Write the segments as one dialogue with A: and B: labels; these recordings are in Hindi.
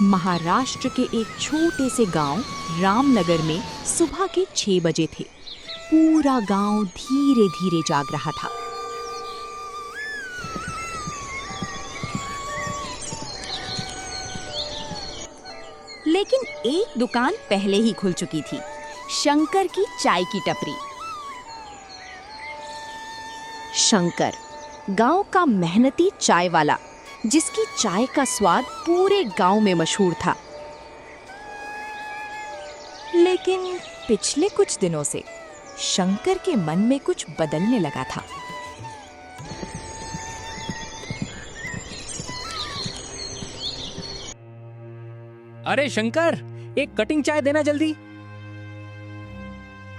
A: महाराष्ट्र के एक छोटे से गांव रामनगर में सुबह के 6 बजे थे। पूरा गांव धीरे धीरे जाग रहा था। लेकिन एक दुकान पहले ही खुल चुकी थी, शंकर की चाय की टपरी। शंकर गांव का मेहनती चाय वाला, जिसकी चाय का स्वाद पूरे गांव में मशहूर था। लेकिन पिछले कुछ दिनों से शंकर के मन में कुछ बदलने लगा था।
B: अरे शंकर, एक कटिंग चाय देना जल्दी।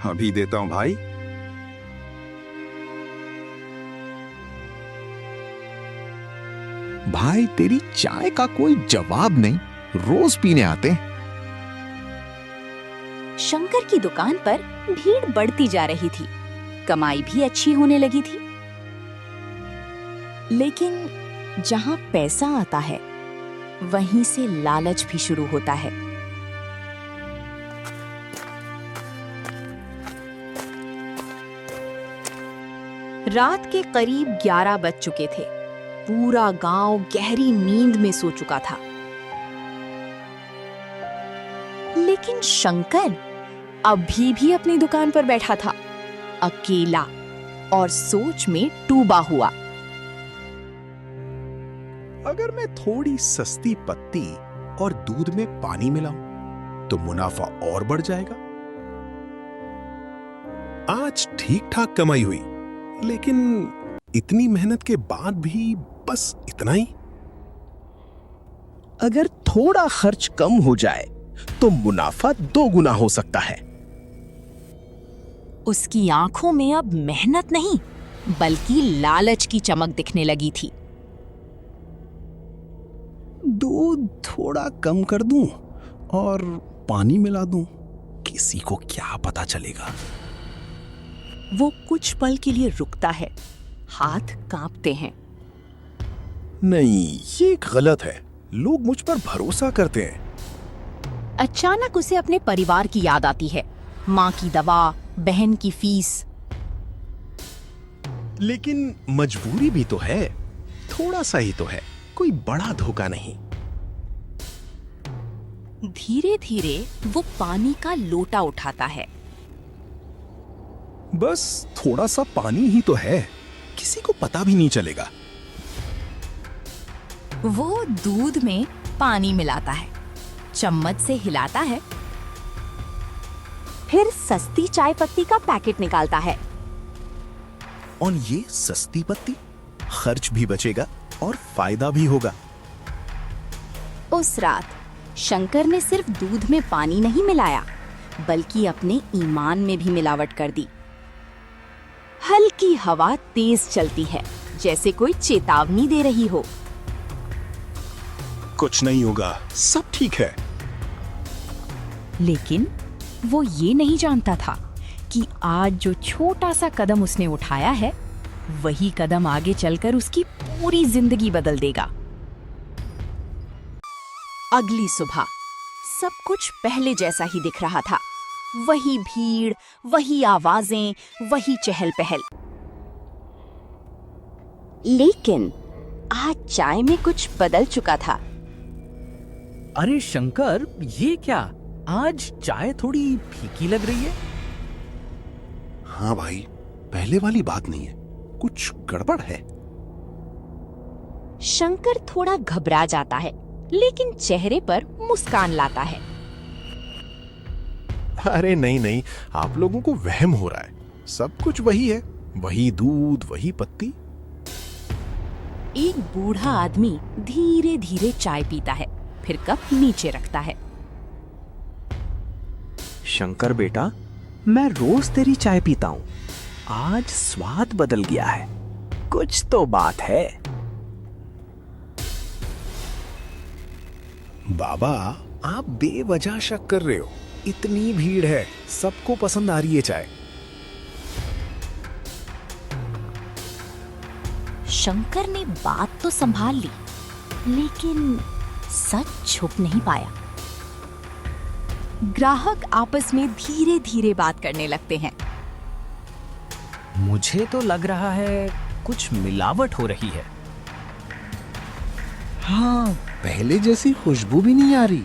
C: अभी देता हूं भाई।
D: भाई तेरी चाय का कोई जवाब नहीं, रोज पीने आते हैं।
A: शंकर की दुकान पर भीड़ बढ़ती जा रही थी, कमाई भी अच्छी होने लगी थी। लेकिन जहां पैसा आता है, वहीं से लालच भी शुरू होता है। रात के करीब 11 बज चुके थे। पूरा गांव गहरी नींद में सो चुका था। लेकिन शंकर अभी भी अपनी दुकान पर बैठा था, अकेला और सोच में डूबा हुआ।
E: अगर मैं थोड़ी सस्ती पत्ती और दूध में पानी मिलाऊं तो मुनाफा और बढ़ जाएगा। आज ठीक ठाक कमाई हुई, लेकिन इतनी मेहनत के बाद भी बस इतना ही। अगर थोड़ा खर्च कम हो जाए तो मुनाफा 2 गुना हो सकता है।
A: उसकी आंखों में अब मेहनत नहीं, बल्कि लालच की चमक दिखने लगी थी।
E: दूध थोड़ा कम कर दूं और पानी मिला दूं, किसी को क्या पता चलेगा।
A: वो कुछ पल के लिए रुकता है, हाथ कांपते हैं।
E: नहीं, ये गलत है। लोग मुझ पर भरोसा करते हैं।
A: अचानक उसे अपने परिवार की याद आती है, माँ की दवा, बहन की फीस।
E: लेकिन मजबूरी भी तो है, थोड़ा सा ही तो है, कोई बड़ा धोखा नहीं।
A: धीरे धीरे वो पानी का लोटा उठाता है।
E: बस थोड़ा सा पानी ही तो है, किसी को पता भी नहीं चलेगा।
A: वो दूध में पानी मिलाता है, चम्मच से हिलाता है, फिर सस्ती चाय पत्ती का पैकेट निकालता है।
E: और ये सस्ती पत्ती, खर्च भी बचेगा और फायदा भी होगा।
A: उस रात शंकर ने सिर्फ दूध में पानी नहीं मिलाया, बल्कि अपने ईमान में भी मिलावट कर दी। हल्की हवा तेज चलती है, जैसे कोई चेतावनी दे रही हो।
E: कुछ नहीं होगा, सब ठीक है।
A: लेकिन वो ये नहीं जानता था कि आज जो छोटा सा कदम उसने उठाया है, वही कदम आगे चलकर उसकी पूरी जिंदगी बदल देगा। अगली सुबह सब कुछ पहले जैसा ही दिख रहा था। वही भीड़, वही आवाजें, वही चहल पहल। लेकिन आज चाय में कुछ बदल चुका था।
B: अरे शंकर, ये क्या? आज चाय थोड़ी फीकी लग रही है।
E: हाँ भाई, पहले वाली बात नहीं है, कुछ गड़बड़ है।
A: शंकर थोड़ा घबरा जाता है, लेकिन चेहरे पर मुस्कान लाता है।
E: अरे नहीं नहीं, आप लोगों को वहम हो रहा है। सब कुछ वही है, वही दूध, वही पत्ती।
A: एक बूढ़ा आदमी धीरे धीरे चाय पीता है, फिर कप नीचे रखता है।
F: शंकर बेटा, मैं रोज तेरी चाय पीता हूँ, आज स्वाद बदल गया है, कुछ तो बात है।
E: बाबा, आप बेवजह शक कर रहे हो। इतनी भीड़ है, सबको पसंद आ रही है चाय।
A: शंकर ने बात तो संभाल ली, लेकिन सच छुप नहीं पाया। ग्राहक आपस में धीरे धीरे बात करने लगते हैं।
B: मुझे तो लग रहा है कुछ मिलावट हो रही है।
E: हाँ, पहले जैसी खुशबू भी नहीं आ रही।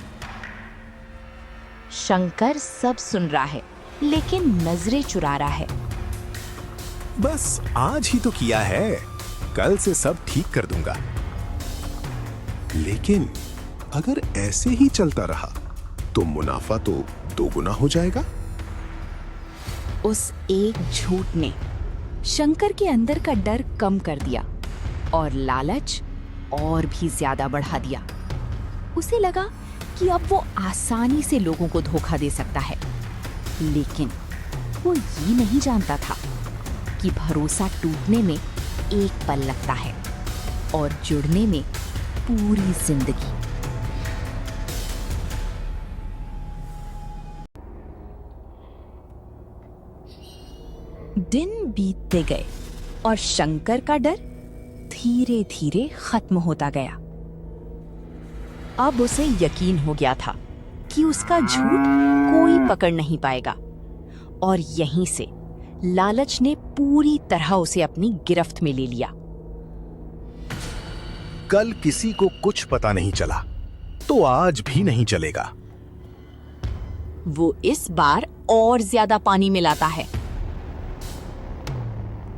A: शंकर सब सुन रहा है लेकिन नजरें चुरा रहा है।
C: बस आज ही तो किया है, कल से सब ठीक कर दूंगा। लेकिन अगर ऐसे ही चलता रहा तो मुनाफा तो दोगुना हो जाएगा।
A: उस एक झूठ ने शंकर के अंदर का डर कम कर दिया और लालच और भी ज्यादा बढ़ा दिया। उसे लगा कि अब वो आसानी से लोगों को धोखा दे सकता है, लेकिन वो ये नहीं जानता था कि भरोसा टूटने में एक पल लगता है और जुड़ने में पूरी जिंदगी। दिन बीतते गए और शंकर का डर धीरे धीरे खत्म होता गया। अब उसे यकीन हो गया था कि उसका झूठ कोई पकड़ नहीं पाएगा और यहीं से लालच ने पूरी तरह उसे अपनी गिरफ्त में ले लिया।
C: कल किसी को कुछ पता नहीं चला तो आज भी नहीं चलेगा।
A: वो इस बार और ज्यादा पानी मिलाता है।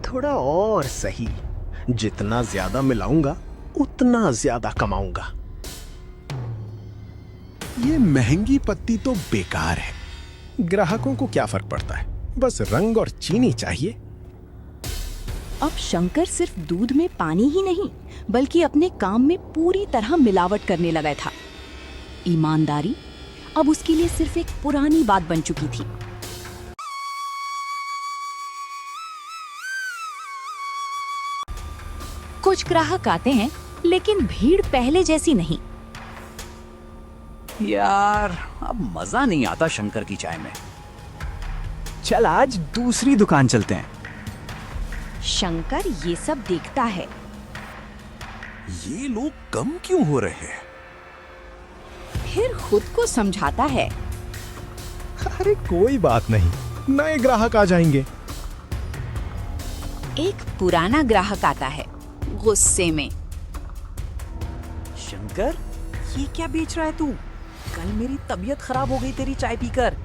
C: थोड़ा और सही, जितना ज्यादा मिलाऊंगा उतना ज्यादा कमाऊंगा। ये महंगी पत्ती तो बेकार है, ग्राहकों को क्या फर्क पड़ता है, बस रंग और चीनी चाहिए।
A: अब शंकर सिर्फ दूध में पानी ही नहीं बल्कि अपने काम में पूरी तरह मिलावट करने लगा था। ईमानदारी अब उसके लिए सिर्फ एक पुरानी बात बन चुकी थी। कुछ ग्राहक आते हैं लेकिन भीड़ पहले जैसी नहीं।
B: यार, अब मजा नहीं आता शंकर की चाय में।
F: चल आज दूसरी दुकान चलते हैं।
A: शंकर ये सब देखता है।
C: ये लोग कम क्यों हो रहे हैं?
A: फिर खुद को समझाता है।
C: अरे कोई बात नहीं, नए ग्राहक आ जाएंगे।
A: एक पुराना ग्राहक आता है गुस्से में।
B: शंकर, ये क्या बेच रहा है तू? कल मेरी तबीयत खराब हो गई तेरी चाय पीकर।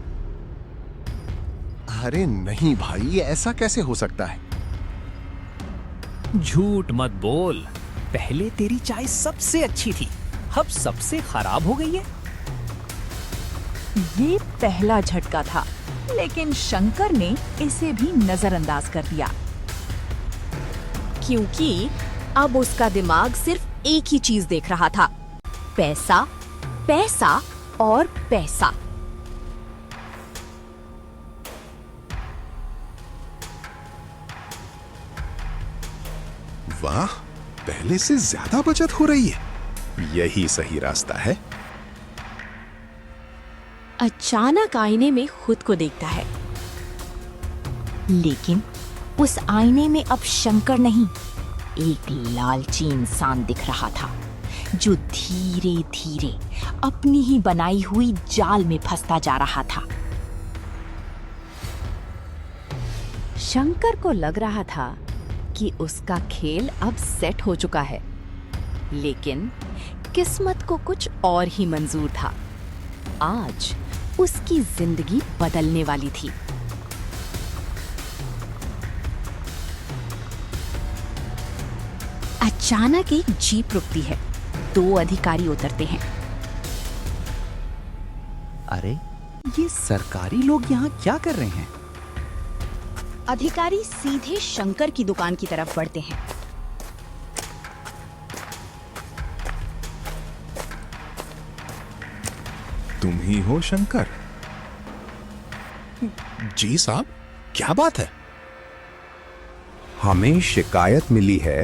C: अरे नहीं भाई, ऐसा कैसे हो सकता है?
B: झूठ मत बोल, पहले तेरी चाय सबसे अच्छी थी, अब सबसे खराब हो गई है।
A: ये पहला झटका था, लेकिन शंकर ने इसे भी नजरअंदाज कर दिया, क्योंकि अब उसका दिमाग सिर्फ एक ही चीज देख रहा था, पैसा, पैसा और पैसा।
C: वाह, पहले से ज्यादा बचत हो रही है, यही सही रास्ता है।
A: अचानक आईने में खुद को देखता है, लेकिन उस आईने में अब शंकर नहीं, एक लालची इंसान दिख रहा था जो धीरे धीरे अपनी ही बनाई हुई जाल में फंसता जा रहा था। शंकर को लग रहा था कि उसका खेल अब सेट हो चुका है, लेकिन किस्मत को कुछ और ही मंजूर था। आज उसकी जिंदगी बदलने वाली थी। अचानक एक जीप रुकती है, 2 अधिकारी उतरते हैं।
B: अरे, ये सरकारी लोग यहाँ क्या कर रहे हैं?
A: अधिकारी सीधे शंकर की दुकान की तरफ बढ़ते हैं।
C: तुम ही हो शंकर? जी साहब, क्या बात है? हमें शिकायत मिली है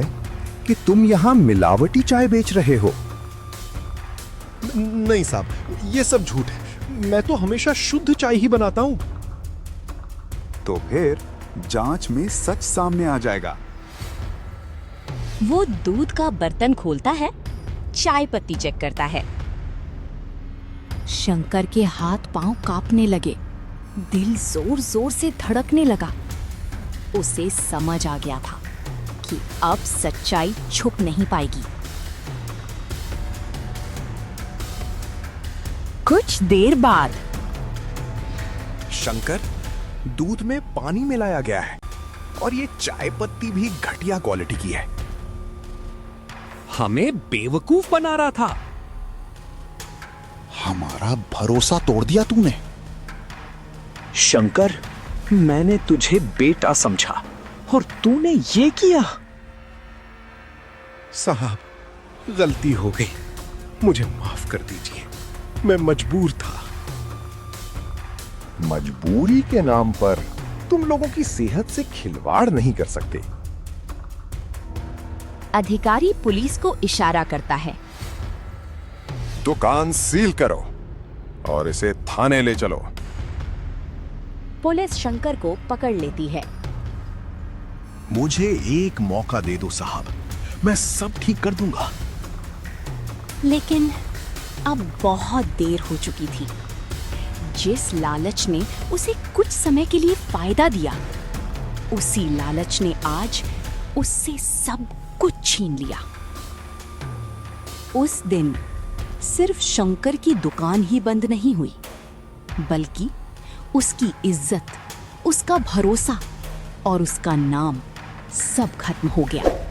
C: कि तुम यहां मिलावटी चाय बेच रहे हो। नहीं साहब, ये सब झूठ है, मैं तो हमेशा शुद्ध चाय ही बनाता हूं।
G: तो फिर जांच में सच सामने आ जाएगा।
A: वो दूध का बर्तन खोलता है, चाय पत्ती चेक करता है शंकर के हाथ पांव कांपने लगे, दिल जोर जोर से धड़कने लगा। उसे समझ आ गया था कि अब सच्चाई छुप नहीं पाएगी। कुछ देर बाद
C: शंकर, दूध में पानी मिलाया गया है और ये चाय पत्ती भी घटिया क्वालिटी की है।
B: हमें बेवकूफ बना रहा था।
D: हमारा भरोसा तोड़ दिया तूने।
F: शंकर, मैंने तुझे बेटा समझा और तूने ये किया।
C: साहब, गलती हो गई, मुझे माफ कर दीजिए। मैं मजबूर था।
H: मजबूरी के नाम पर तुम लोगों की सेहत से खिलवाड़ नहीं कर सकते।
A: अधिकारी पुलिस को इशारा करता है।
H: दुकान सील करो और इसे थाने ले चलो।
A: पुलिस शंकर को पकड़ लेती है।
C: मुझे एक मौका दे दो साहब, मैं सब ठीक कर दूंगा।
A: लेकिन अब बहुत देर हो चुकी थी। जिस लालच ने उसे कुछ समय के लिए फायदा दिया, उसी लालच ने आज उससे सब कुछ छीन लिया। उस दिन सिर्फ शंकर की दुकान ही बंद नहीं हुई, बल्कि उसकी इज्जत, उसका भरोसा और उसका नाम सब खत्म हो गया।